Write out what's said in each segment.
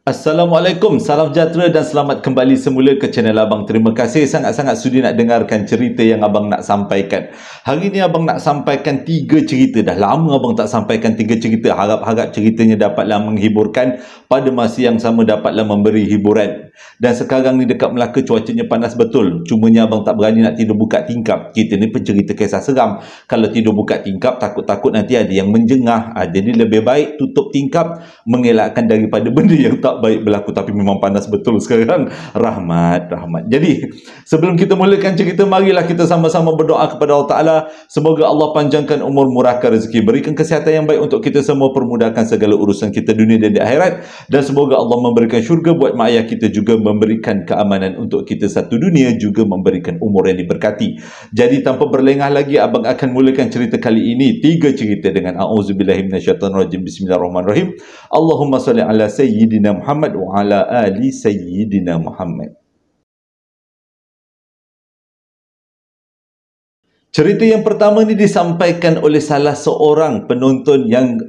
Assalamualaikum, salam sejahtera dan selamat kembali semula ke channel Abang. Terima kasih sangat-sangat sudi nak dengarkan cerita yang Abang nak sampaikan. Hari ni Abang nak sampaikan 3 cerita. Dah lama Abang tak sampaikan 3 cerita. Harap-harap ceritanya dapatlah menghiburkan, pada masa yang sama dapatlah memberi hiburan. Dan sekarang ni dekat Melaka cuacanya panas betul. Cumanya Abang tak berani nak tidur buka tingkap. Kita ni pencerita kisah seram. Kalau tidur buka tingkap, takut-takut nanti ada yang menjengah. Jadi lebih baik tutup tingkap, mengelakkan daripada benda yang tak baik berlaku. Tapi memang panas betul sekarang. Rahmat. Jadi sebelum kita mulakan cerita, marilah kita sama-sama berdoa kepada Allah Ta'ala. Semoga Allah panjangkan umur, murahkan rezeki, berikan kesihatan yang baik untuk kita semua, permudahkan segala urusan kita dunia dan di akhirat, dan semoga Allah memberikan syurga buat mak ayah kita, juga memberikan keamanan untuk kita satu dunia, juga memberikan umur yang diberkati. Jadi tanpa berlengah lagi, Abang akan mulakan cerita kali ini. 3 cerita dengan A'udzubillahiminasyaitanirrajim. Bismillahirrahmanirrahim. Allahumma salli ala Sayyidina Muhammad wa ala ali Sayyidina Muhammad. Cerita yang pertama ni disampaikan oleh salah seorang penonton yang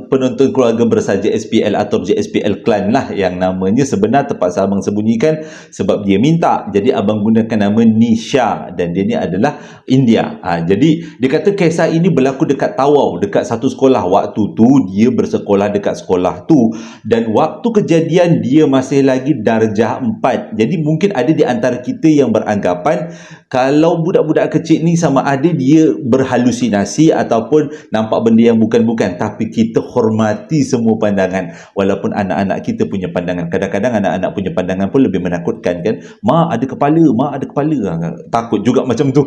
penonton keluarga bersaja SPL atau JSPL Klan lah, yang namanya sebenar terpaksa Abang sembunyikan sebab dia minta. Jadi Abang gunakan nama Nisha dan dia ni adalah India. Jadi dia kata kisah ini berlaku dekat Tawau, dekat satu sekolah. Waktu tu dia bersekolah dekat sekolah tu, dan waktu kejadian dia masih lagi darjah 4. Jadi mungkin ada di antara kita yang beranggapan kalau budak-budak kecil ni sama ada dia berhalusinasi ataupun nampak benda yang bukan-bukan. Tapi kita hormati semua pandangan, walaupun anak-anak kita punya pandangan. Kadang-kadang anak-anak punya pandangan pun lebih menakutkan kan. Mak ada kepala. Takut juga macam tu.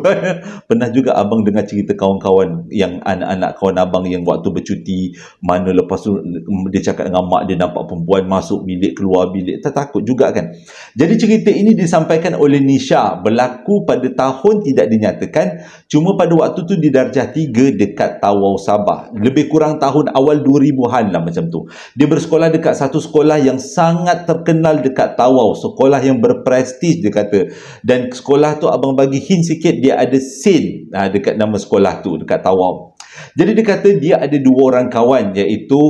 Pernah juga Abang dengar cerita kawan-kawan yang anak-anak kawan Abang yang waktu bercuti, mana lepas tu dia cakap dengan mak dia nampak perempuan masuk bilik, keluar bilik. Takut juga kan. Jadi cerita ini disampaikan oleh Nisha, berlaku pada tahun tidak dinyatakan, cuma pada waktu tu di darjah 3 dekat Tawau, Sabah. Lebih kurang tahun awal 2000-an lah macam tu. Dia bersekolah dekat satu sekolah yang sangat terkenal dekat Tawau, sekolah yang berprestis dia kata. Dan sekolah tu Abang bagi hint sikit, dia ada sin dekat nama sekolah tu dekat Tawau. Jadi dia kata dia ada 2 orang kawan, iaitu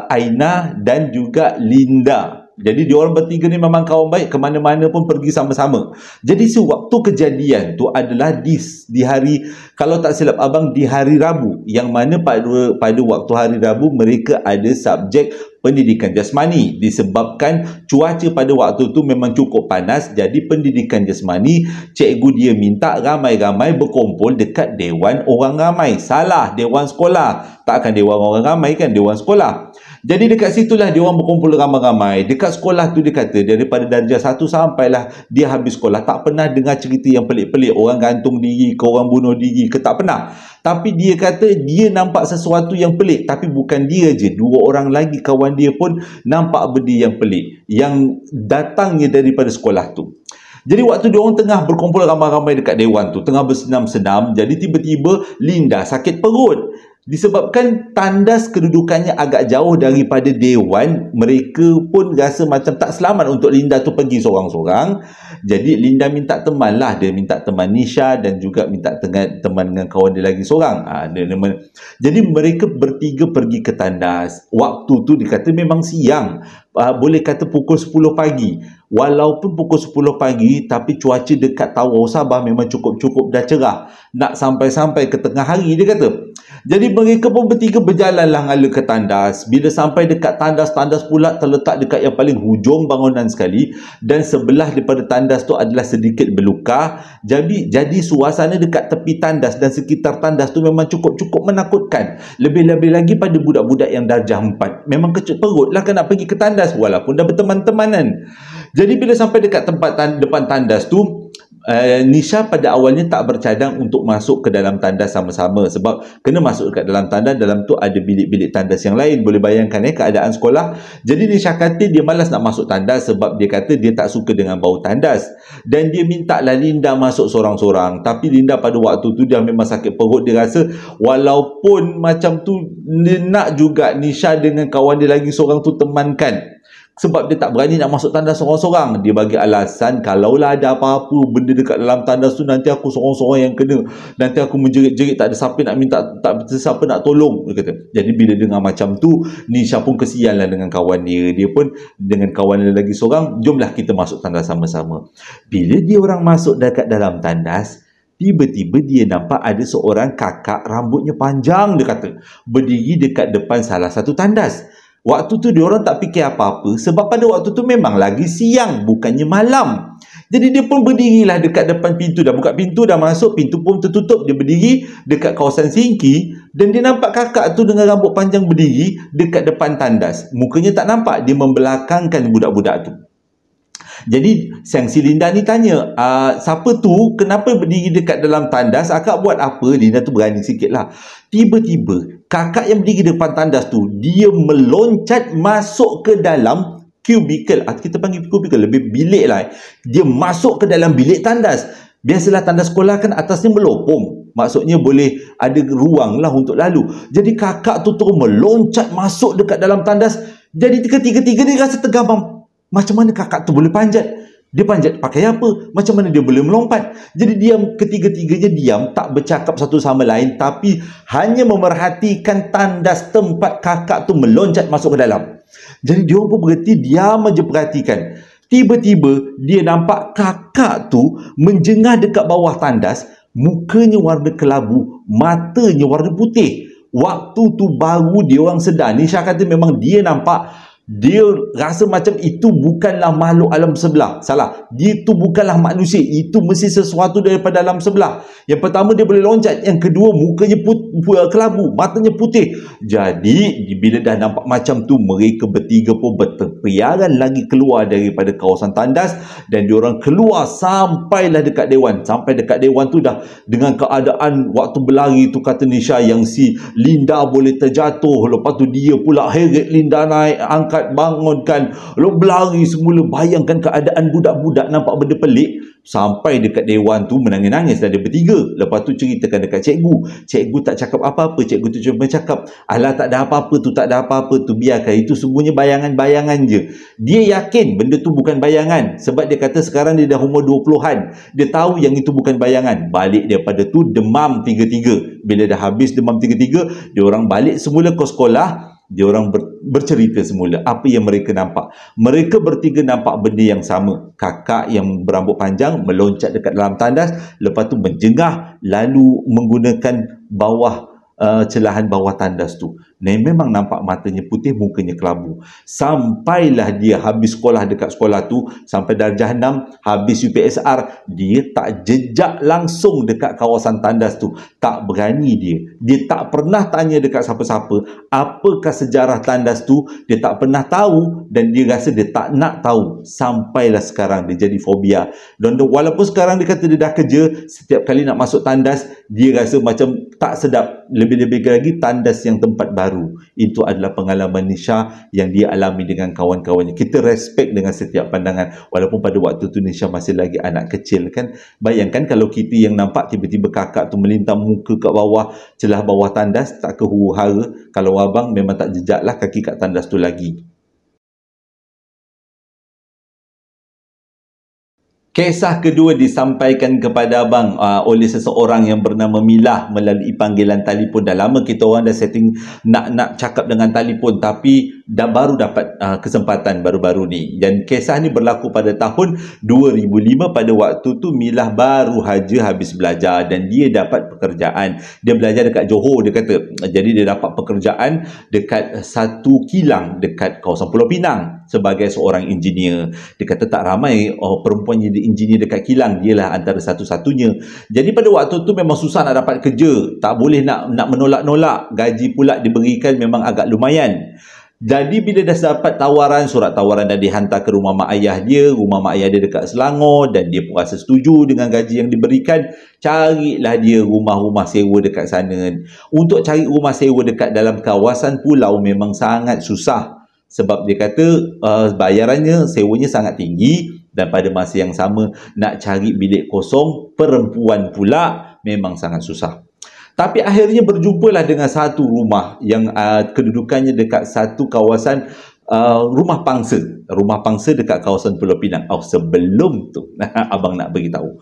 Aina dan juga Linda. Jadi diorang bertiga ni memang kawan baik, ke mana-mana pun pergi sama-sama. Jadi sewaktu kejadian tu adalah di hari, kalau tak silap Abang, di hari Rabu, yang mana pada waktu hari Rabu mereka ada subjek pendidikan jasmani. Disebabkan cuaca pada waktu tu memang cukup panas, jadi pendidikan jasmani cikgu dia minta ramai-ramai berkumpul dekat dewan orang ramai. Salah, dewan sekolah. Takkan dewan orang ramai kan, dewan sekolah. Jadi dekat situlah dia orang berkumpul ramai-ramai. Dekat sekolah tu dia kata daripada darjah 1 sampailah dia habis sekolah, tak pernah dengar cerita yang pelik-pelik, orang gantung diri ke, orang bunuh diri ke, tak pernah. Tapi dia kata dia nampak sesuatu yang pelik. Tapi bukan dia je, 2 orang lagi kawan dia pun nampak benda yang pelik yang datangnya daripada sekolah tu. Jadi waktu dia orang tengah berkumpul ramai-ramai dekat dewan tu, tengah bersenam-senam, jadi tiba-tiba Linda sakit perut. Disebabkan tandas kedudukannya agak jauh daripada dewan, mereka pun rasa macam tak selamat untuk Linda tu pergi seorang-seorang. Jadi Linda minta teman lah. Dia minta teman Nisha dan juga minta teman dengan kawan dia lagi seorang. Jadi mereka bertiga pergi ke tandas. Waktu tu dikata memang siang. Boleh kata pukul 10 pagi. Walaupun pukul 10 pagi, tapi cuaca dekat Tawau, Sabah memang cukup-cukup dah cerah. Nak sampai-sampai ke tengah hari dia kata. Jadi mereka pun bertiga berjalanlah ngala ke tandas. Bila sampai dekat tandas, tandas pula terletak dekat yang paling hujung bangunan sekali, dan sebelah daripada tandas tu adalah sedikit berlukar. Jadi suasana dekat tepi tandas dan sekitar tandas tu memang cukup-cukup menakutkan. Lebih-lebih lagi pada budak-budak yang darjah 4. Memang kecut perut lah kan nak pergi ke tandas walaupun dah berteman-temanan. Jadi bila sampai dekat tempat depan tandas tu, Nisha pada awalnya tak bercadang untuk masuk ke dalam tandas sama-sama, sebab kena masuk dekat dalam tandas, dalam tu ada bilik-bilik tandas yang lain. Boleh bayangkan keadaan sekolah. Jadi Nisha kata dia malas nak masuk tandas sebab dia kata dia tak suka dengan bau tandas, dan dia minta lah Linda masuk seorang-seorang. Tapi Linda pada waktu tu dia memang sakit perut. Dia rasa walaupun macam tu dia nak juga Nisha dengan kawan dia lagi seorang tu temankan. Sebab dia tak berani nak masuk tandas seorang-seorang. Dia bagi alasan, kalaulah ada apa-apa benda dekat dalam tandas tu, nanti aku seorang-seorang yang kena. Nanti aku menjerit-jerit, tak ada siapa nak minta, tak ada siapa nak tolong, dia kata. Jadi bila dengar macam tu, Nisha pun kesian lah dengan kawan dia. Dia pun dengan kawan dia lagi seorang, jomlah kita masuk tandas sama-sama. Bila dia orang masuk dekat dalam tandas, tiba-tiba dia nampak ada seorang kakak rambutnya panjang, dia kata, berdiri dekat depan salah satu tandas. Waktu tu diorang tak fikir apa-apa sebab pada waktu tu memang lagi siang, bukannya malam. Jadi dia pun berdirilah dekat depan pintu. Dah buka pintu, dah masuk, pintu pun tertutup. Dia berdiri dekat kawasan sinki dan dia nampak kakak tu dengan rambut panjang berdiri dekat depan tandas. Mukanya tak nampak, dia membelakangkan budak-budak tu. Jadi Sang si Linda ni tanya, siapa tu, kenapa berdiri dekat dalam tandas, akak buat apa? Linda tu berani sikit lah. Tiba-tiba kakak yang berdiri depan tandas tu, dia meloncat masuk ke dalam cubicle. Kita panggil cubicle, lebih bilik lah. Dia masuk ke dalam bilik tandas. Biasalah tandas sekolah kan atasnya melopong, maksudnya boleh ada ruang lah untuk lalu. Jadi kakak tu terus meloncat masuk dekat dalam tandas. Jadi ketiga-tiga dia rasa tergamam. Macam mana kakak tu boleh panjat? Dia panjat pakai apa? Macam mana dia boleh melompat? Jadi diam, ketiga-tiganya diam, tak bercakap satu sama lain, tapi hanya memerhatikan tandas tempat kakak tu meloncat masuk ke dalam. Jadi dia pun berhenti, diam aja perhatikan. Tiba-tiba dia nampak kakak tu menjengah dekat bawah tandas, mukanya warna kelabu, matanya warna putih. Waktu tu baru dia orang sedar. Nisha kata memang dia nampak, dia rasa macam itu bukanlah makhluk alam sebelah. Salah, dia itu bukanlah manusia, itu mesti sesuatu daripada alam sebelah. Yang pertama dia boleh loncat, yang kedua mukanya kelabu, matanya putih. Jadi bila dah nampak macam tu, mereka bertiga pun berteriaran lagi keluar daripada kawasan tandas. Dan diorang keluar sampailah dekat dewan. Sampai dekat dewan tu dah dengan keadaan waktu berlari tu, kata Nisha, yang si Linda boleh terjatuh. Lepas tu dia pula heret Linda naik, angkat, bangunkan, lalu berlari semula. Bayangkan keadaan budak-budak nampak benda pelik. Sampai dekat dewan tu menangis-nangis dah dia bertiga. Lepas tu ceritakan dekat cikgu. Cikgu tak cakap apa-apa. Cikgu tu cuma cakap, alah tak ada apa-apa tu, tak ada apa-apa tu, biarkan, itu semuanya bayangan-bayangan je. Dia yakin benda tu bukan bayangan sebab dia kata sekarang dia dah umur 20-an. Dia tahu yang itu bukan bayangan. Balik daripada tu demam tiga-tiga. Bila dah habis demam tiga-tiga, dia orang balik semula ke sekolah. Dia orang bercerita semula apa yang mereka nampak. Mereka bertiga nampak benda yang sama. Kakak yang berambut panjang meloncat dekat dalam tandas, lepas tu menjengah, lalu menggunakan celahan bawah tandas tu. Memang nampak matanya putih, mukanya kelabu. Sampailah dia habis sekolah dekat sekolah tu, sampai darjah 6, habis UPSR, dia tak jejak langsung dekat kawasan tandas tu. Tak berani dia. Dia tak pernah tanya dekat siapa-siapa apakah sejarah tandas tu. Dia tak pernah tahu dan dia rasa dia tak nak tahu. Sampailah sekarang dia jadi fobia. Dan walaupun sekarang dia kata dia dah kerja, setiap kali nak masuk tandas, dia rasa macam tak sedap. Lebih-lebih lagi tandas yang tempat baru. Itu adalah pengalaman Nisha yang dia alami dengan kawan-kawannya. Kita respect dengan setiap pandangan. Walaupun pada waktu tu Nisha masih lagi anak kecil kan. Bayangkan kalau kita yang nampak tiba-tiba kakak tu melintang muka kat bawah, celah bawah tandas, tak ke huru-hara. Kalau abang memang tak jejaklah kaki kat tandas tu lagi. Kisah kedua disampaikan kepada abang oleh seseorang yang bernama Milah melalui panggilan telefon. Dah lama kita orang dah setting nak cakap dengan telefon, tapi baru dapat kesempatan baru-baru ni. Dan kisah ni berlaku pada tahun 2005. Pada waktu tu Milah baru saja habis belajar dan dia dapat pekerjaan. Dia belajar dekat Johor, dia kata. Jadi dia dapat pekerjaan dekat satu kilang dekat kawasan Pulau Pinang sebagai seorang engineer. Dia kata tak ramai perempuan jadi engineer dekat kilang, dialah antara satu-satunya. Jadi pada waktu tu memang susah nak dapat kerja, tak boleh nak menolak-nolak. Gaji pula diberikan memang agak lumayan. Jadi bila dah dapat tawaran, surat tawaran dah dihantar ke rumah mak ayah dia. Rumah mak ayah dia dekat Selangor dan dia pun rasa setuju dengan gaji yang diberikan. Carilah dia rumah-rumah sewa dekat sana. Untuk cari rumah sewa dekat dalam kawasan pulau memang sangat susah. Sebab dia kata bayarannya, sewanya sangat tinggi. Dan pada masa yang sama nak cari bilik kosong perempuan pula memang sangat susah. Tapi akhirnya berjumpalah dengan satu rumah yang kedudukannya dekat satu kawasan rumah pangsa. Rumah pangsa dekat kawasan Pulau Pinang. Sebelum tu, abang nak beritahu.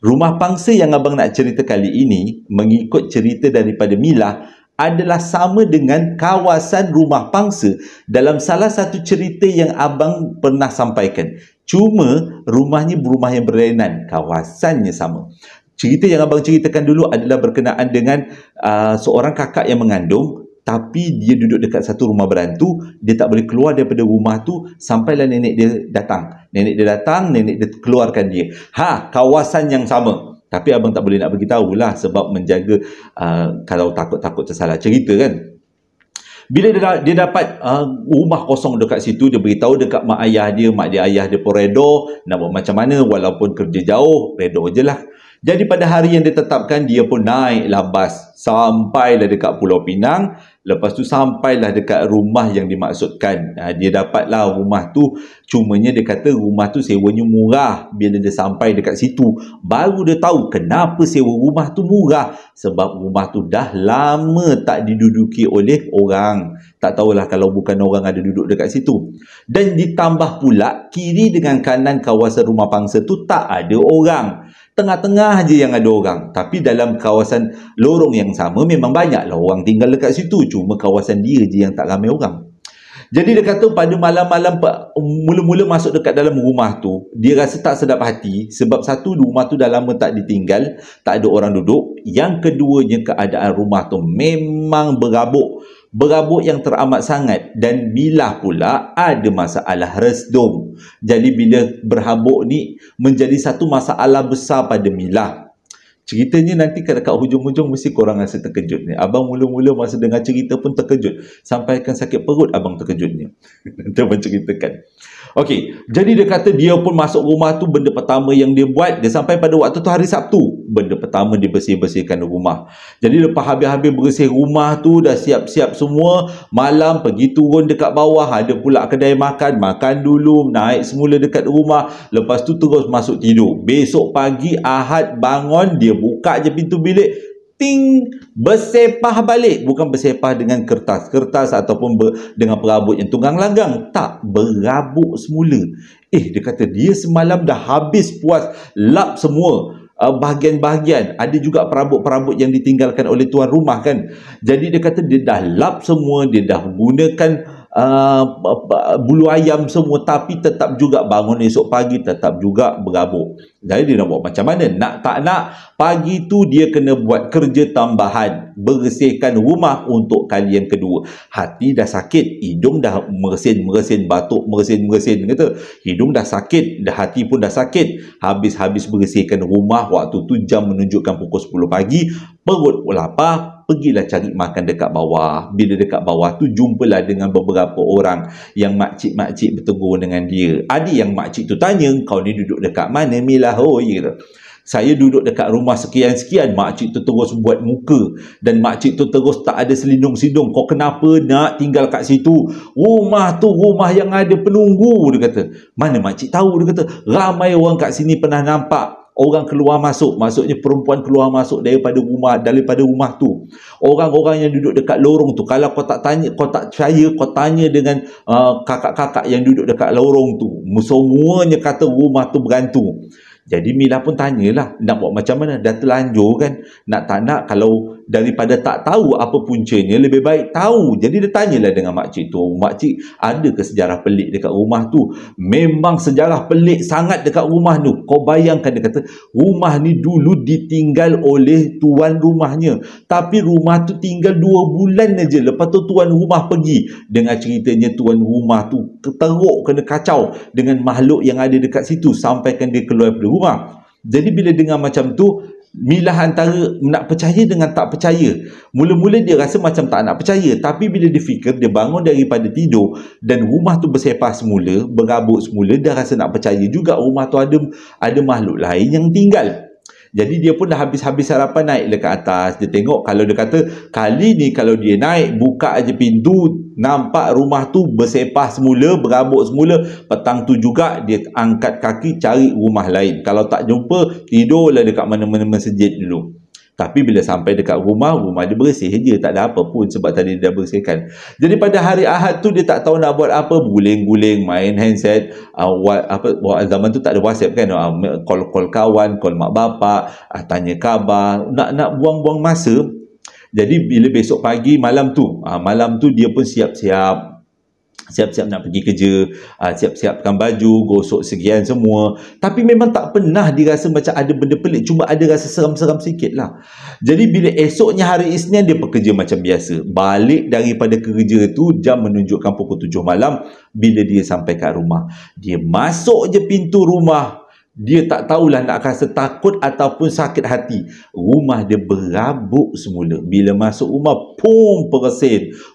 Rumah pangsa yang abang nak cerita kali ini, mengikut cerita daripada Mila, adalah sama dengan kawasan rumah pangsa dalam salah satu cerita yang abang pernah sampaikan. Cuma rumahnya rumah yang berlainan, kawasannya sama. Cerita yang abang ceritakan dulu adalah berkenaan dengan seorang kakak yang mengandung, tapi dia duduk dekat satu rumah berantu. Dia tak boleh keluar daripada rumah tu sampailah nenek dia datang. Nenek dia datang, nenek dia keluarkan dia. Kawasan yang sama. Tapi abang tak boleh nak beritahu lah, sebab menjaga kalau takut-takut tersalah cerita kan. Bila dia dapat rumah kosong dekat situ, dia beritahu dekat mak ayah dia pun redo. Nak buat macam mana, walaupun kerja jauh, redo je lah. Jadi pada hari yang ditetapkan, dia pun naiklah bas sampailah dekat Pulau Pinang. Lepas tu sampailah dekat rumah yang dimaksudkan. Dia dapatlah rumah tu. Cumanya dia kata rumah tu sewanya murah. Bila dia sampai dekat situ, baru dia tahu kenapa sewa rumah tu murah. Sebab rumah tu dah lama tak diduduki oleh orang. Tak tahulah kalau bukan orang ada duduk dekat situ. Dan ditambah pula, kiri dengan kanan kawasan rumah pangsa tu tak ada orang. Tengah-tengah je yang ada orang. Tapi dalam kawasan lorong yang sama, memang banyaklah orang tinggal dekat situ. Cuma kawasan dia je yang tak ramai orang. Jadi dia kata pada malam-malam mula-mula masuk dekat dalam rumah tu, dia rasa tak sedap hati. Sebab satu, rumah tu dah lama tak ditinggal, tak ada orang duduk. Yang keduanya, keadaan rumah tu memang berabuk. Berabuk yang teramat sangat. Dan Mila pula ada masalah resdung. Jadi bila berhabuk ni menjadi satu masalah besar pada Mila. Ceritanya nanti dekat hujung-hujung mesti korang rasa terkejut ni. Abang mula-mula masa dengar cerita pun terkejut. Sampaikan sakit perut abang terkejutnya. Nanti abang ceritakan. Okey, jadi dia kata dia pun masuk rumah tu, benda pertama yang dia buat, dia sampai pada waktu tu hari Sabtu. Benda pertama dia bersih-bersihkan rumah. Jadi lepas habis-habis bersih rumah tu, dah siap-siap semua, malam pergi turun dekat bawah, ada pula kedai makan, makan dulu, naik semula dekat rumah, lepas tu terus masuk tidur. Besok pagi Ahad bangun, dia buka je pintu bilik, ting, bersepah balik. Bukan bersepah dengan kertas ataupun dengan perabot yang tunggang langgang. Tak, berabuk semula. Dia kata dia semalam dah habis puas lap semua bahagian-bahagian. Ada juga perabot-perabot yang ditinggalkan oleh tuan rumah kan. Jadi dia kata dia dah lap semua, dia dah gunakan bulu ayam semua, tapi tetap juga bangun esok pagi tetap juga berabuk. Jadi dia nak buat macam mana? Nak tak nak, pagi tu dia kena buat kerja tambahan, bersihkan rumah untuk kali yang kedua. Hati dah sakit, hidung dah meresin-meresin, batuk meresin-meresin kata. Hidung dah sakit, dah hati pun dah sakit. Habis-habis bersihkan rumah, waktu tu jam menunjukkan pukul 10 pagi, perut lapar, pergilah cari makan dekat bawah. Bila dekat bawah tu jumpalah dengan beberapa orang yang makcik-makcik bertegur dengan dia. Ada yang makcik tu tanya, kau ni duduk dekat mana Mila? Kata, saya duduk dekat rumah sekian-sekian. Makcik tu terus buat muka, dan makcik tu terus tak ada selindung-selindung. Kau kenapa nak tinggal kat situ? Rumah tu rumah yang ada penunggu, dia kata. Mana makcik tahu, dia kata. Ramai orang kat sini pernah nampak orang keluar masuk, maksudnya perempuan keluar masuk daripada rumah tu. Orang-orang yang duduk dekat lorong tu, kalau kau tak percaya, kau tanya dengan kakak-kakak yang duduk dekat lorong tu, semuanya kata rumah tu berhantu. Jadi Mila pun tanyalah, nak buat macam mana? Dah terlanjur kan? Nak tak nak, kalau daripada tak tahu apa puncanya, lebih baik tahu. Jadi dia tanyalah dengan makcik tu, makcik ada ke sejarah pelik dekat rumah tu? Memang sejarah pelik sangat dekat rumah tu. Kau bayangkan, dia kata, rumah ni dulu ditinggal oleh tuan rumahnya, tapi rumah tu tinggal 2 bulan aja. Lepas tu tuan rumah pergi. Dengan ceritanya tuan rumah tu teruk, kena kacau dengan makhluk yang ada dekat situ, sampaikan dia keluar dari rumah. Jadi bila dengar macam tu, Mila antara nak percaya dengan tak percaya. Mula-mula dia rasa macam tak nak percaya, tapi bila dia fikir, dia bangun daripada tidur dan rumah tu bersepah semula, berabuk semula, dia rasa nak percaya juga rumah tu ada makhluk lain yang tinggal. Jadi dia pun dah habis-habis sarapan, naik dekat atas. Dia tengok, kalau dia kata kali ni kalau dia naik, buka aja pintu, nampak rumah tu bersepah semula, berabuk semula. Petang tu juga dia angkat kaki cari rumah lain. Kalau tak jumpa, tidurlah dekat mana-mana masjid dulu. Tapi bila sampai dekat rumah dia bersih je, tak ada apa pun sebab tadi dia dah bersihkan. Jadi pada hari Ahad tu dia tak tahu nak buat apa, guling-guling, main handset, zaman tu tak ada WhatsApp kan, call kawan, call mak bapak, tanya khabar, nak buang-buang masa. Jadi bila besok pagi malam tu dia pun siap-siap nak pergi kerja, siap-siapkan baju, gosok sekian semua. Tapi memang tak pernah dirasa macam ada benda pelik, cuma ada rasa seram-seram sikit lah. Jadi bila esoknya hari Isnin, dia bekerja macam biasa. Balik daripada kerja tu, jam menunjukkan pukul 7 malam. Bila dia sampai kat rumah, dia masuk je pintu rumah, dia tak tahulah nak rasa takut ataupun sakit hati. Rumah dia berabuk semula. Bila masuk rumah, pum,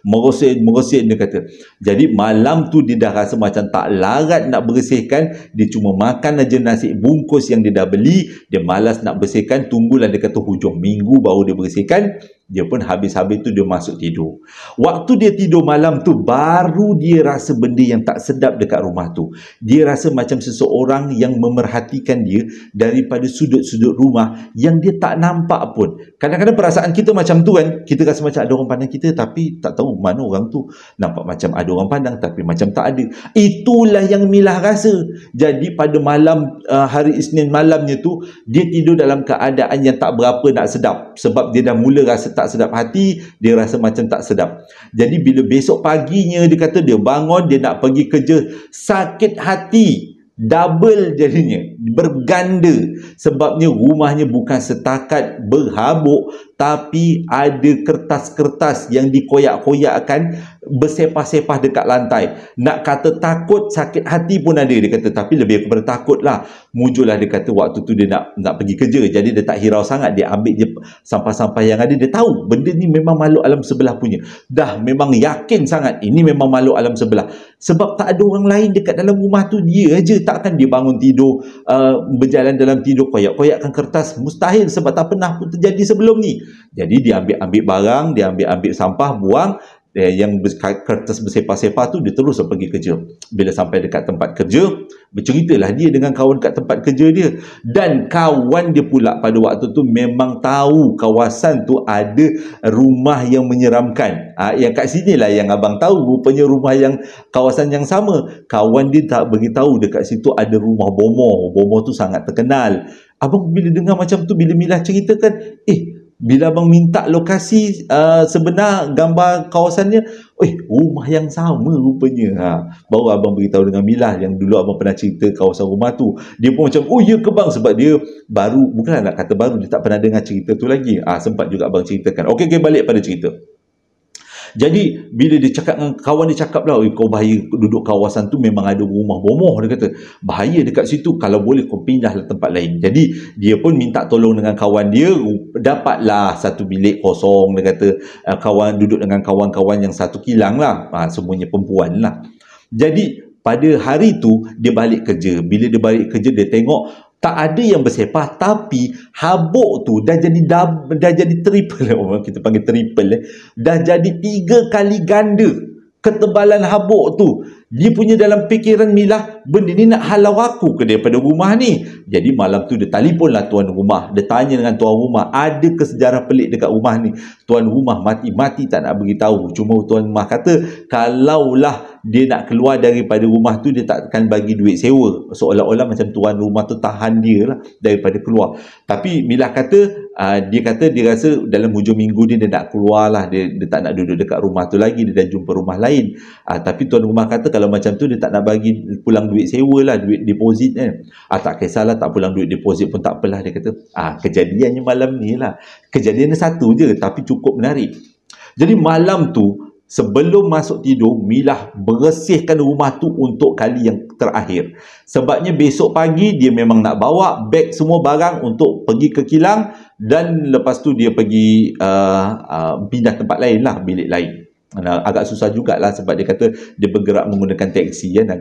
merosin dia kata. Jadi malam tu dia dah rasa macam tak larat nak bersihkan. Dia cuma makan aja nasi bungkus yang dia dah beli. Dia malas nak bersihkan. Tunggulah dia kata hujung minggu baru dia bersihkan. Dia pun habis-habis tu dia masuk tidur. Waktu dia tidur malam tu, baru dia rasa benda yang tak sedap dekat rumah tu. Dia rasa macam seseorang yang memerhatikan dia daripada sudut-sudut rumah yang dia tak nampak pun. Kadang-kadang perasaan kita macam tu kan. Kita rasa macam ada orang pandang kita, tapi tak tahu mana orang tu. Nampak macam ada orang pandang, tapi macam tak ada. Itulah yang Milah rasa. Jadi pada malam hari Isnin malamnya tu, dia tidur dalam keadaan yang tak berapa nak sedap. Sebab dia dah mula rasa tak sedap hati, dia rasa macam tak sedap. Jadi bila besok paginya dia kata dia bangun, dia nak pergi kerja, sakit hati double jadinya, berganda. Sebabnya rumahnya bukan setakat berhabuk, tapi ada kertas-kertas yang dikoyak-koyakkan, bersepah-sepah dekat lantai. Nak kata takut, sakit hati pun ada, dia kata, tapi lebih kepada takut lah. Mujurlah dia kata waktu tu dia nak pergi kerja, jadi dia tak hirau sangat, dia ambil je sampah-sampah yang ada. Dia tahu benda ni memang makhluk alam sebelah punya. Dah memang yakin sangat ini memang makhluk alam sebelah. Sebab tak ada orang lain dekat dalam rumah tu, dia aja. Takkan dia bangun tidur, berjalan dalam tidur, koyak-koyakkan kertas. Mustahil, sebab tak pernah pun terjadi sebelum ni. Jadi dia ambil barang, dia ambil sampah, buang. Yang kertas bersepah-sepah tu, dia terus pergi kerja. Bila sampai dekat tempat kerja, berceritalah dia dengan kawan kat tempat kerja dia. Dan kawan dia pula pada waktu tu memang tahu kawasan tu ada rumah yang menyeramkan. Yang kat sini lah yang abang tahu, rupanya rumah yang kawasan yang sama. Kawan dia tak beritahu dekat situ ada rumah bomoh. Bomoh tu sangat terkenal. Abang bila dengar macam tu, bila Milah ceritakan, bila abang minta lokasi sebenar, gambar kawasannya, rumah yang sama rupanya. Baru abang beritahu dengan Milah yang dulu abang pernah cerita kawasan rumah tu. Dia pun macam, ya ke bang, sebab dia baru, bukanlah nak kata baru, dia tak pernah dengar cerita tu lagi. Sempat juga abang ceritakan. Okey, balik pada cerita. Jadi bila dia cakap dengan kawan dia, cakap lah, kau bahaya duduk kawasan tu, memang ada rumah bomoh, dia kata. Bahaya dekat situ, kalau boleh kau pindahlah tempat lain. Jadi dia pun minta tolong dengan kawan dia, dapatlah satu bilik kosong, dia kata. Kawan duduk dengan kawan-kawan yang satu kilang lah, semuanya perempuan lah. Jadi pada hari tu dia balik kerja. Bila dia balik kerja, dia tengok tak ada yang bersepah, tapi habuk tu dah jadi triple. Orang kita panggil triple, dah jadi 3 kali ganda ketebalan habuk tu. Dia punya dalam fikiran Milah, benda ni nak halau aku ke daripada rumah ni. Jadi malam tu dia telefonlah tuan rumah. Dia tanya dengan tuan rumah, ada ke sejarah pelik dekat rumah ni? Tuan rumah mati-mati tak nak beritahu. Cuma tuan rumah kata, kalaulah dia nak keluar daripada rumah tu, dia tak akan bagi duit sewa. Seolah-olah macam tuan rumah tu tahan dia lah daripada keluar. Tapi Milah kata, dia rasa dalam hujung minggu dia nak keluar lah. Dia tak nak duduk dekat rumah tu lagi, dia dah jumpa rumah lain. Tapi tuan rumah kata kalau macam tu dia tak nak bagi pulang duit sewa lah, duit deposit kan. Tak kisahlah, tak pulang duit deposit pun tak apalah, dia kata. Kejadiannya malam ni lah. Kejadiannya satu je, tapi cukup menarik. Jadi malam tu, sebelum masuk tidur, Milah bersihkan rumah tu untuk kali yang terakhir. Sebabnya besok pagi dia memang nak bawa beg semua barang untuk pergi ke kilang, dan lepas tu dia pergi pindah tempat lain lah, bilik lain. Agak susah jugalah sebab dia kata dia bergerak menggunakan teksi kan,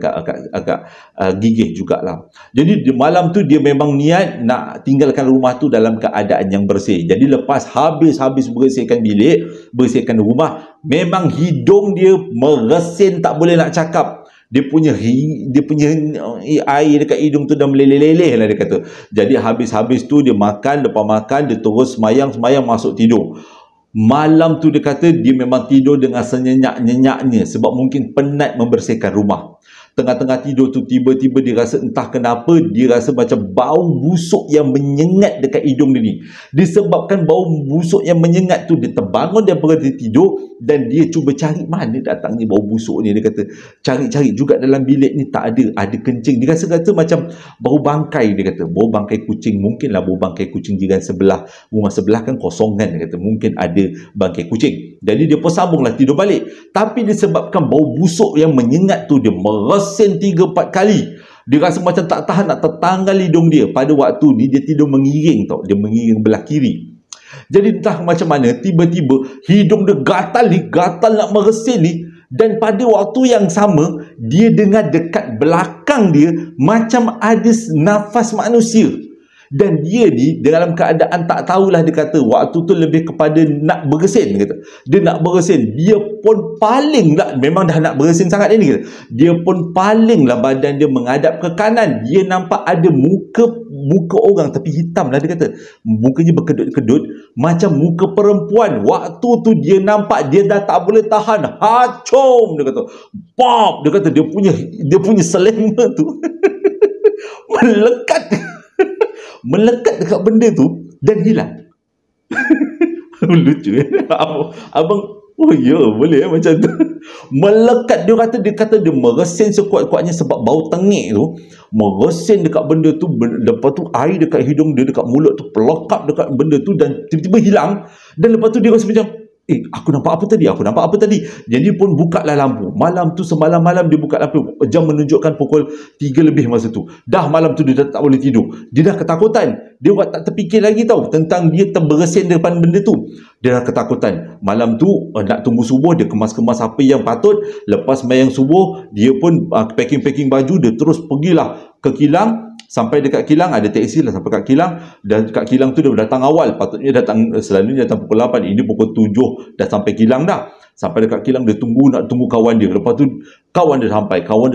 agak gigih jugalah. Jadi di malam tu dia memang niat nak tinggalkan rumah tu dalam keadaan yang bersih. Jadi lepas habis bersihkan bilik, bersihkan rumah, memang hidung dia meresin tak boleh nak cakap. dia punya air dekat hidung tu dah meleleh-leleh lah dia kata. Jadi habis-habis tu dia makan, lepas makan dia terus semayang masuk tidur. Malam tu dia kata dia memang tidur dengan senyenyak-nyenyaknya sebab mungkin penat membersihkan rumah. Tengah-tengah tidur tu tiba-tiba dia rasa entah kenapa dia rasa macam bau busuk yang menyengat dekat hidung dia ni. Disebabkan bau busuk yang menyengat tu, dia terbangun daripada tidur dan dia cuba cari mana datangnya bau busuk ni. Dia kata cari-cari juga dalam bilik ni tak ada kencing. Dia rasa macam bau bangkai. Dia kata bau bangkai kucing, mungkinlah bau bangkai kucing jiran sebelah. Rumah sebelah kan kosong kan, dia kata mungkin ada bangkai kucing. Jadi dia pun sambunglah tidur balik. Tapi disebabkan bau busuk yang menyengat tu, dia meresin 3-4 kali. Dia rasa macam tak tahan nak tertanggal hidung dia. Pada waktu ni dia tidur mengiring tau. Dia mengiring belah kiri. Jadi entah macam mana tiba-tiba hidung dia gatal nak meresin ni. Dan pada waktu yang sama dia dengar dekat belakang dia macam ada nafas manusia. Dan dia ni dalam keadaan tak tahulah, dia kata waktu tu lebih kepada nak bersin. Dia nak bersin, dia pun palinglah, memang dah nak bersin sangat dia ni. Dia pun palinglah badan dia menghadap ke kanan. Dia nampak ada muka orang tapi hitam lah, dia kata mukanya berkedut-kedut macam muka perempuan. Waktu tu dia nampak dia dah tak boleh tahan, hacum, dia kata pop, dia kata dia punya selema tu melekat dekat benda tu dan hilang. Lucu abang, oh ya boleh macam tu. Melekat, dia kata dia meresin sekuat-kuatnya sebab bau tengik tu meresin dekat benda tu. Lepas tu air dekat hidung dia, dekat mulut tu pelekap dekat benda tu dan tiba-tiba hilang. Dan lepas tu dia rasa macam aku nampak apa tadi. Jadi pun buka lah lampu. Malam tu semalam-malam dia buka lampu. Jam menunjukkan pukul 3 lebih masa tu. Dah malam tu dia dah tak boleh tidur. Dia dah ketakutan. Dia buat tak terfikir lagi tau tentang dia terberesin depan benda tu. Dia dah ketakutan. Malam tu nak tunggu subuh, dia kemas-kemas apa yang patut. Lepas sembahyang subuh, dia pun packing baju. Dia terus pergilah ke kilang. Sampai dekat kilang, ada teksi lah sampai kat kilang. Dan kat kilang tu dia datang awal. Patutnya selalunya datang pukul 8. Ini pukul 7 dah sampai kilang dah. Sampai dekat kilang dia nak tunggu kawan dia. Lepas tu kawan dia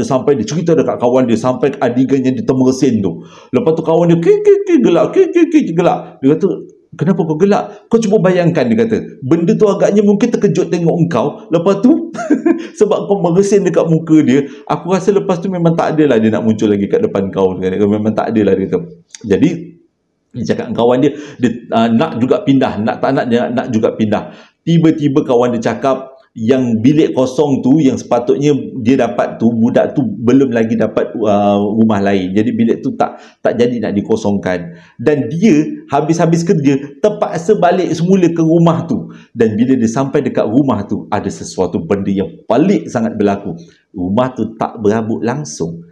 sampai, dia cerita dekat kawan dia sampai adegan yang dia termesin tu. Lepas tu kawan dia gelak. Dia kata, kenapa kau gelak? Kau cuba bayangkan, dia kata, benda tu agaknya mungkin terkejut tengok engkau. Lepas tu sebab kau meresin dekat muka dia, aku rasa lepas tu memang tak adalah dia nak muncul lagi kat depan kau. Memang tak adalah dia kata. Jadi dia cakap dengan kawan dia nak juga pindah, nak juga pindah. Tiba-tiba kawan dia cakap yang bilik kosong tu yang sepatutnya dia dapat tu, budak tu belum lagi dapat rumah lain. Jadi bilik tu tak jadi nak dikosongkan. Dan dia habis-habis kerja terpaksa balik semula ke rumah tu. Dan bila dia sampai dekat rumah tu, ada sesuatu benda yang pelik sangat berlaku. Rumah tu tak berabuk langsung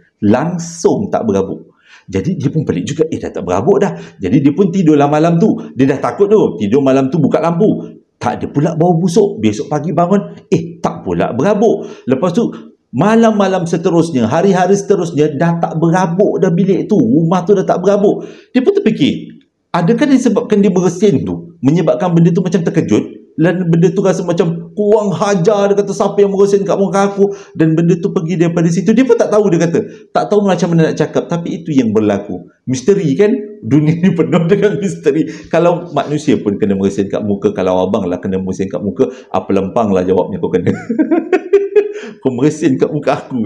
tak berabuk. Jadi dia pun pelik juga, dah tak berabuk dah. Jadi dia pun tidurlah malam tu. Dia dah takut tu, tidur malam tu buka lampu. Tak ada pula bau busuk. Besok pagi bangun, tak pula berabuk. Lepas tu malam-malam seterusnya, hari-hari seterusnya dah tak berabuk dah bilik tu. Rumah tu dah tak berabuk. Dia pun terfikir, adakah disebabkan dia bersin tu menyebabkan benda tu macam terkejut? Dan benda tu rasa macam kurang hajar, dia kata siapa yang meresin kat muka aku, dan benda tu pergi daripada situ. Dia pun tak tahu, dia kata tak tahu macam mana nak cakap. Tapi itu yang berlaku. Misteri kan, dunia ni penuh dengan misteri. Kalau manusia pun kena meresin kat muka, kalau abang lah kena meresin kat muka, apa lempang lah jawabnya kau kena. Kau meresin kat muka aku.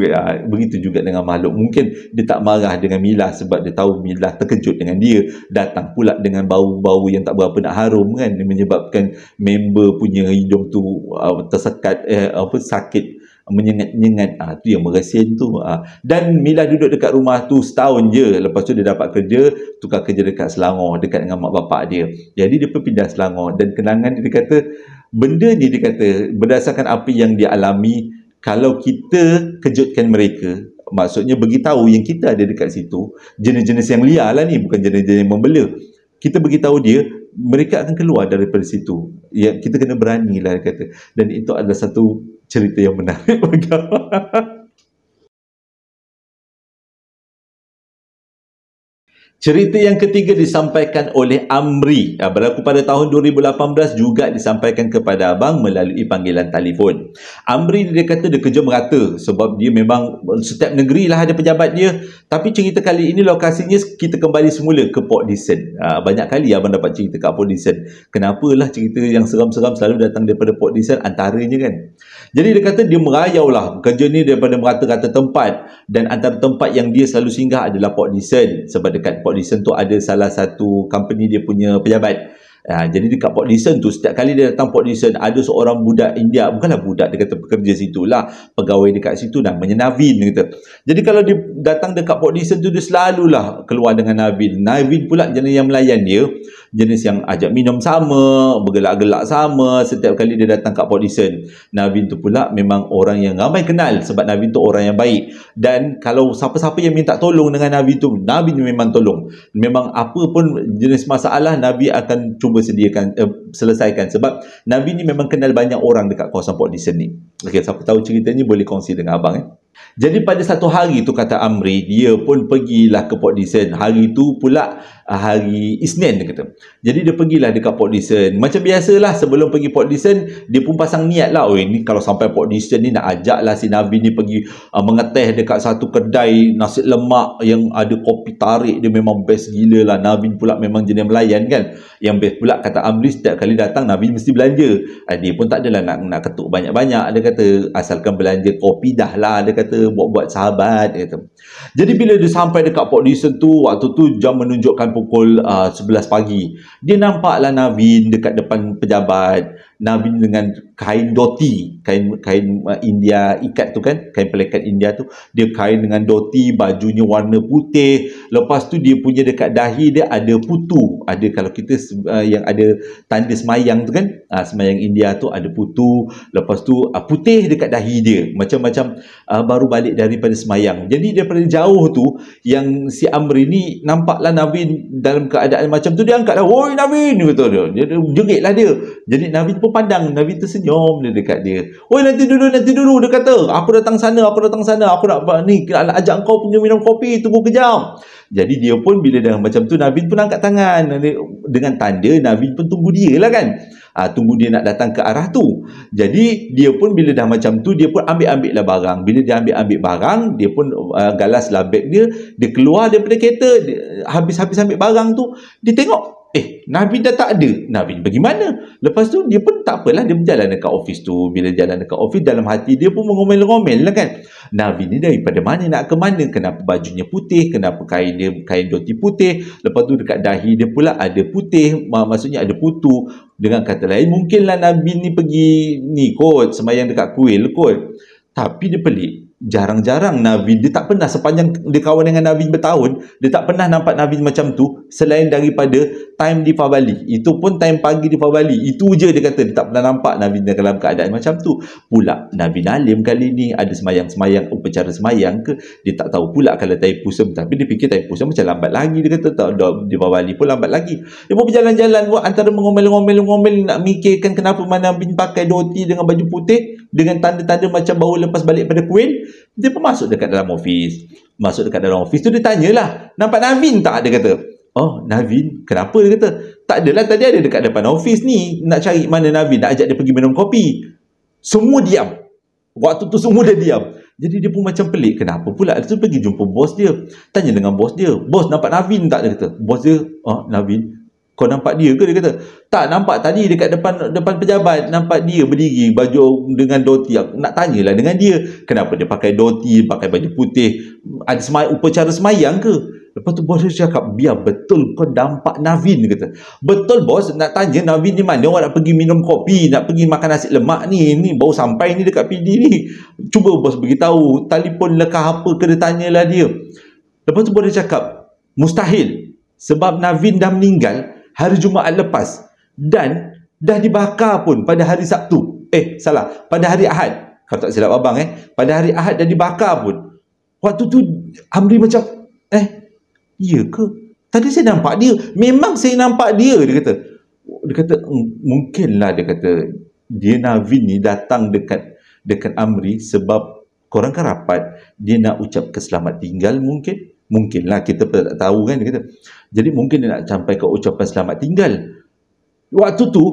Begitu juga dengan makhluk. Mungkin dia tak marah dengan Milah sebab dia tahu Milah terkejut dengan dia. Datang pula dengan bau-bau yang tak berapa nak harum kan, menyebabkan member punya hidung tu tersekat, sakit, menyengat-nyengat. Tu yang meresin tu. Dan Milah duduk dekat rumah tu setahun je. Lepas tu dia dapat kerja, tukar kerja dekat Selangor, dekat dengan mak bapak dia. Jadi dia pun pindah Selangor. Dan kenangan dia kata, benda ni dia kata berdasarkan apa yang dia alami, kalau kita kejutkan mereka, maksudnya beritahu yang kita ada dekat situ, jenis-jenis yang liar lah ni, bukan jenis-jenis yang membela. Kita beritahu dia, mereka akan keluar daripada situ. Ya, kita kena berani lah, dia kata. Dan itu adalah satu cerita yang menarik bagi Cerita yang ketiga disampaikan oleh Amri. Berlaku pada tahun 2018, juga disampaikan kepada abang melalui panggilan telefon. Amri dia kata dia kerja merata sebab dia memang setiap negeri lah ada pejabat dia. Tapi cerita kali ini lokasinya kita kembali semula ke Port Dickson. Banyak kali abang dapat cerita kat Port Dickson. Kenapalah cerita yang seram-seram selalu datang daripada Port Dickson, antaranya kan. Jadi dia kata dia merayau lah kerja ni daripada merata-rata tempat, dan antara tempat yang dia selalu singgah adalah Port Dickson, sebab dekat Port Dickson tu ada salah satu company dia punya pejabat. Jadi dekat Port Dickson tu, setiap kali dia datang Port Dickson, ada seorang budak India, bukanlah budak, dia kata pekerja situ lah, pegawai dekat situ, namanya Navin, dia kata. Jadi kalau dia datang dekat Port Dickson tu, dia selalulah keluar dengan Navin. Navin pula jenis yang melayan dia, jenis yang ajak minum sama, bergelak-gelak sama setiap kali dia datang kat Port Dickson. Navin tu pula memang orang yang ramai kenal, sebab Navin tu orang yang baik. Dan kalau siapa-siapa yang minta tolong dengan Navin tu, Navin memang tolong. Memang apa pun jenis masalah, Navin akan cuba selesaikan, sebab Nabi ni memang kenal banyak orang dekat kawasan Port Dickson ni. Okey, siapa tahu cerita ni boleh kongsi dengan abang. Jadi pada satu hari tu, kata Amri, dia pun pergilah ke Port Dickson. Hari tu pula hari Isnin, dia kata. Jadi dia pergilah dekat Port Dickson. Macam biasalah, sebelum pergi Port Dickson, dia pun pasang niat lah, oh ni kalau sampai Port Dickson ni nak ajak lah si Nabi ni pergi mengeteh dekat satu kedai nasi lemak yang ada kopi tarik, dia memang best gila lah. Nabi pula memang jenis melayan kan. Yang best pula, kata Amri, setiap kali datang Nabi mesti belanja. Dia pun tak adalah nak ketuk banyak-banyak, dia kata asalkan belanja kopi dah lah, dia kata buat-buat sahabat, dia kata. Jadi bila dia sampai dekat Port Dickson tu, waktu tu jam menunjukkan pukul 11 pagi, dia nampaklah Navin dekat depan pejabat. Navin dengan kain doti, kain India ikat tu kan, kain pelekat India tu, dia kain dengan doti, bajunya warna putih. Lepas tu dia punya dekat dahi dia ada putu, ada kalau kita yang ada tanda semayang tu kan, semayang India tu ada putu. Lepas tu putih dekat dahi dia, macam-macam baru balik daripada semayang. Jadi daripada jauh tu, yang si Amri ni nampaklah Navin dalam keadaan macam tu, dia angkatlah, "Woi Navin," kata dia jeritlah dia. Jadi Navin pun pandang, Navin tersenyum dia dekat dia. "Oi, nanti dulu," dia kata, aku datang sana, aku nak ni, nak ajak kau punya minum kopi, tunggu kejap." Jadi dia pun bila dah macam tu, Navin pun angkat tangan dengan tanda Navin pun tunggu dia lah kan. Tunggu dia nak datang ke arah tu. Jadi dia pun bila dah macam tu, dia pun ambil lah barang. Bila dia ambil barang, dia pun galas lah beg dia keluar daripada kereta, habis ambil barang tu, dia tengok, Navin dah tak ada. Navin pergi mana? Lepas tu dia pun tak apalah, dia berjalan dekat office tu. Bila jalan dekat office, dalam hati dia pun mengomel-ngomel lah kan. Navin ni daripada mana nak ke mana? Kenapa bajunya putih? Kenapa kain dia kain doti putih? Lepas tu dekat dahi dia pula ada putih, maksudnya ada putu. Dengan kata lain, mungkinlah Navin ni pergi ni kot, sembahyang dekat kuil kot. Tapi dia pelik, jarang-jarang Navin, dia tak pernah sepanjang dia kawan dengan Navin bertahun, dia tak pernah nampak Navin macam tu selain daripada time di Pabali. Itu pun time pagi di Pabali. Itu je dia kata, dia tak pernah nampak Navin dalam keadaan macam tu. Pula Navin alim kali ni, ada semayang-semayang, upacara semayang ke, dia tak tahu pula kalau taipusam, tapi dia fikir taipusam macam lambat lagi, dia kata tak, di Pabali pun lambat lagi. Dia pun berjalan-jalan antara mengomel-ngomel nak mikirkan kenapa Navin pakai doti dengan baju putih dengan tanda-tanda macam baru lepas balik pada kuil. Dia pun masuk dekat dalam office. Masuk dekat dalam office tu, dia tanyalah, "Nampak Navin tak?" Dia kata. "Oh, Navin, kenapa?" Dia kata. "Tak adalah, tadi ada dekat depan office ni, nak cari mana Navin, nak ajak dia pergi minum kopi." Semua diam. Waktu tu semua dah diam. Jadi dia pun macam pelik, kenapa pula? Dia tu pergi jumpa bos dia. Tanya dengan bos dia, "Bos, nampak Navin tak?" Dia kata. Bos dia, "Navin, kau nampak dia ke?" Dia kata. "Tak, nampak tadi dekat depan pejabat, nampak dia berdiri baju dengan doti. Aku nak tanyalah dengan dia, kenapa dia pakai doti, pakai baju putih, ada upacara semayang ke?" Lepas tu bos dia cakap, "Biar betul kau nampak Navin," dia kata. "Betul bos, nak tanya Navin di mana, orang nak pergi minum kopi, nak pergi makan nasi lemak ni baru sampai ni dekat PD ni. Cuba bos beritahu, telefon lekah apa ke, dia tanyalah dia." Lepas tu bos dia cakap, "Mustahil, sebab Navin dah meninggal hari Jumaat lepas, dan dah dibakar pun pada hari Sabtu. Pada hari Ahad. Kalau tak silap abang, pada hari Ahad dah dibakar pun." Waktu tu Amri macam, "Ya ke? Tadi saya nampak dia. Memang saya nampak dia," dia kata. Dia kata, "Mungkinlah," dia kata, "dia Navin ni datang dekat Amri sebab korang kan rapat, dia nak ucap ke selamat tinggal mungkin. Mungkinlah, kita tak tahu kan, dia kata. Jadi mungkin dia nak sampaikan ucapan selamat tinggal. Waktu tu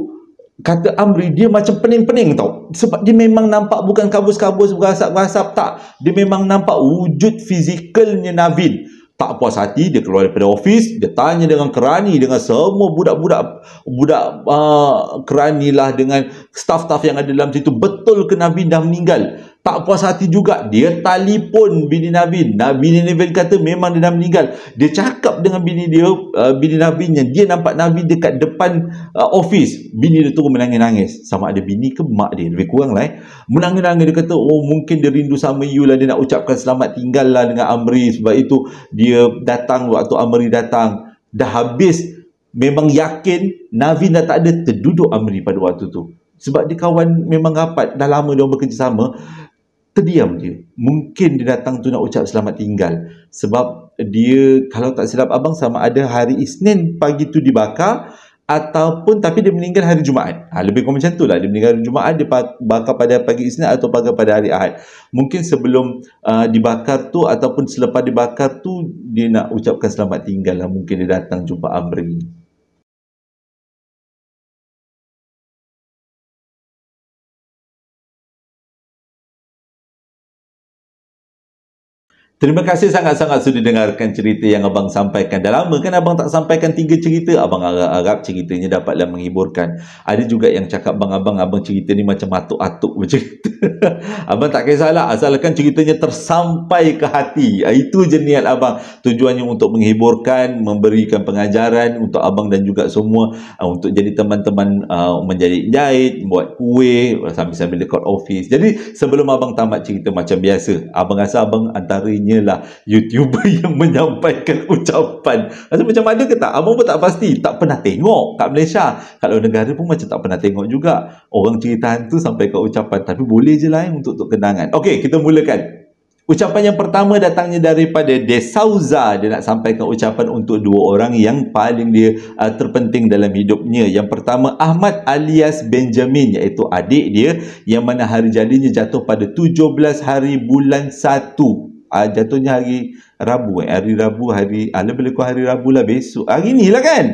kata Amri, dia macam pening-pening tau, sebab dia memang nampak bukan kabus-kabus, berasap-berasap, tak. Dia memang nampak wujud fizikalnya Navin. Tak puas hati, dia keluar daripada ofis, dia tanya dengan kerani, dengan semua budak-budak kerani lah, dengan staff-staff yang ada dalam situ, betul ke Navin dah meninggal. Tak puas hati juga, dia telefon bini Navin. Bini Navin kata memang dia dah meninggal. Dia cakap dengan bini dia, bini Navin, yang dia nampak Navin dekat depan ofis. Bini dia turun menangis-nangis. Sama ada bini ke mak dia, lebih kurang lah menangis-nangis. Dia kata, oh mungkin dia rindu sama you lah, dia nak ucapkan selamat tinggal lah dengan Amri. Sebab itu dia datang waktu Amri datang. Dah habis, memang yakin Navin dah tak ada, terduduk Amri pada waktu tu. Sebab dia kawan memang rapat, dah lama dia bekerjasama. Terdiam dia. Mungkin dia datang tu nak ucap selamat tinggal. Sebab dia, kalau tak silap abang, sama ada hari Isnin pagi tu dibakar, ataupun tapi dia meninggal hari Jumaat. Lebih kurang macam tu lah. Dia meninggal hari Jumaat, dia bakar pada pagi Isnin atau bakar pada hari Ahad. Mungkin sebelum dibakar tu ataupun selepas dibakar tu, dia nak ucapkan selamat tinggal lah. Mungkin dia datang jumpa Amri. Terima kasih sangat-sangat sudah dengarkan cerita yang abang sampaikan. Dah lama kan abang tak sampaikan 3 cerita. Abang harap ceritanya dapatlah menghiburkan. Ada juga yang cakap, abang cerita ni macam atuk-atuk bercerita. Abang tak kisahlah, asalkan ceritanya tersampai ke hati. Itu je niat abang. Tujuannya untuk menghiburkan, memberikan pengajaran untuk abang dan juga semua, untuk jadi teman-teman menjahit, buat kuih sambil-sambil dekat office. Jadi sebelum abang tamat cerita macam biasa, abang rasa abang antaranya lah YouTuber yang menyampaikan ucapan. Rasa macam ada ke tak? Abang pun tak pasti. Tak pernah tengok kat Malaysia. Kalau negara pun macam tak pernah tengok juga orang cerita hantu sampai ke ucapan. Tapi boleh je lah untuk kenangan. Okey, kita mulakan. Ucapan yang pertama datangnya daripada De Souza. Dia nak sampaikan ucapan untuk 2 orang yang paling dia terpenting dalam hidupnya. Yang pertama, Ahmad alias Benjamin, iaitu adik dia, yang mana hari jadinya jatuh pada 17 hari bulan 1. Jatuhnya hari Rabu. Hari Rabu, lebih kurang hari Rabu lah, besok. Hari ni lah kan?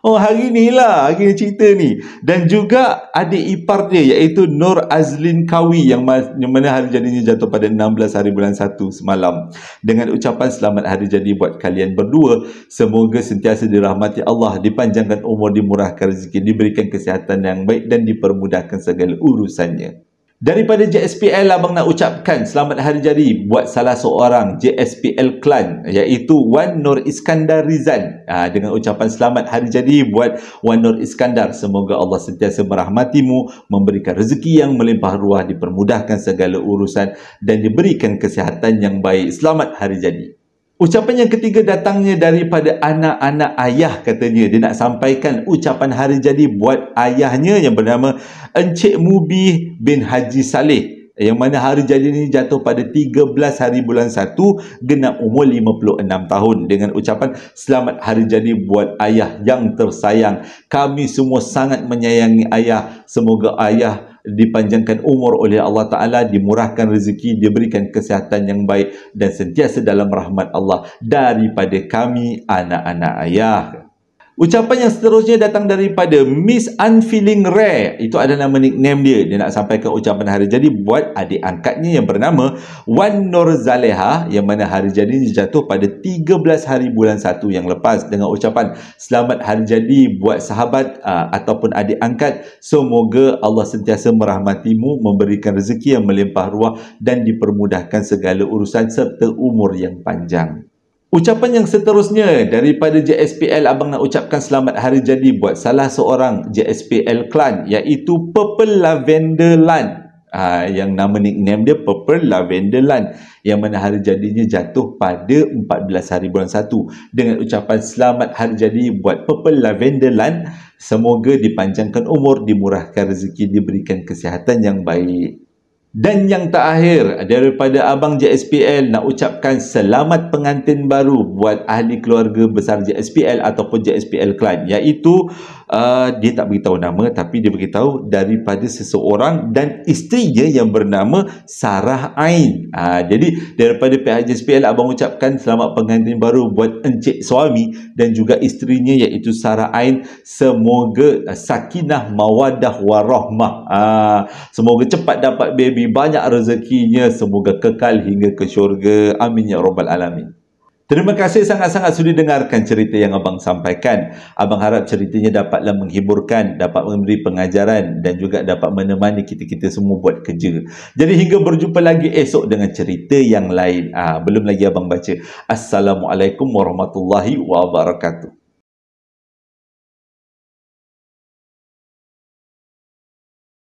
Oh, hari ni lah, hari ni cerita ni. Dan juga adik ipar dia, iaitu Nur Azlin Kawi, yang mana hari jadinya jatuh pada 16 hari bulan 1 semalam. Dengan ucapan selamat hari jadi buat kalian berdua. Semoga sentiasa dirahmati Allah, dipanjangkan umur, dimurahkan rezeki, diberikan kesihatan yang baik dan dipermudahkan segala urusannya. Daripada JSPL, abang nak ucapkan selamat hari jadi buat salah seorang JSPL Klan, iaitu Wan Nur Iskandar Rizan. Dengan ucapan selamat hari jadi buat Wan Nur Iskandar. Semoga Allah sentiasa merahmatimu, memberikan rezeki yang melimpah ruah, dipermudahkan segala urusan dan diberikan kesihatan yang baik. Selamat hari jadi. Ucapan yang ketiga datangnya daripada anak-anak ayah, katanya. Dia nak sampaikan ucapan hari jadi buat ayahnya yang bernama Encik Mubi bin Haji Saleh, yang mana hari jadi ini jatuh pada 13 hari bulan 1, genap umur 56 tahun. Dengan ucapan selamat hari jadi buat ayah yang tersayang. Kami semua sangat menyayangi ayah. Semoga ayah dipanjangkan umur oleh Allah Ta'ala, dimurahkan rezeki, diberikan kesihatan yang baik dan sentiasa dalam rahmat Allah daripada kami anak-anak ayah. Ucapan yang seterusnya datang daripada Miss Unfeeling Rare. Itu ada nama nickname dia. Dia nak sampaikan ucapan hari jadi buat adik angkatnya yang bernama Wan Nur Zaleha, yang mana hari jadinya jatuh pada 13 hari bulan 1 yang lepas. Dengan ucapan selamat hari jadi buat sahabat ataupun adik angkat. Semoga Allah sentiasa merahmatimu, memberikan rezeki yang melimpah ruah dan dipermudahkan segala urusan serta umur yang panjang. Ucapan yang seterusnya daripada JSPL, abang nak ucapkan selamat hari jadi buat salah seorang JSPL Klan, iaitu Purple Lavender Land. Yang nama nickname dia Purple Lavender Land, yang mana hari jadinya jatuh pada 14 hari bulan 1. Dengan ucapan selamat hari jadi buat Purple Lavender Land. Semoga dipanjangkan umur, dimurahkan rezeki, diberikan kesihatan yang baik. Dan yang terakhir daripada Abang JSPL, nak ucapkan selamat pengantin baru buat ahli keluarga besar JSPL ataupun JSPL Klan, iaitu dia tak beritahu nama, tapi dia beritahu daripada seseorang dan isterinya yang bernama Sarah Ain. Jadi daripada pihak JSPL, Abang ucapkan selamat pengantin baru buat encik suami dan juga isterinya iaitu Sarah Ain. Semoga sakinah mawadah warahmah, semoga cepat dapat baby, banyak rezekinya, semoga kekal hingga ke syurga. Amin ya rabbal alamin. Terima kasih sangat-sangat sudi dengarkan cerita yang Abang sampaikan. Abang harap ceritanya dapatlah menghiburkan, dapat memberi pengajaran dan juga dapat menemani kita-kita semua buat kerja. Jadi hingga berjumpa lagi esok dengan cerita yang lain. Belum lagi Abang baca. Assalamualaikum warahmatullahi wabarakatuh.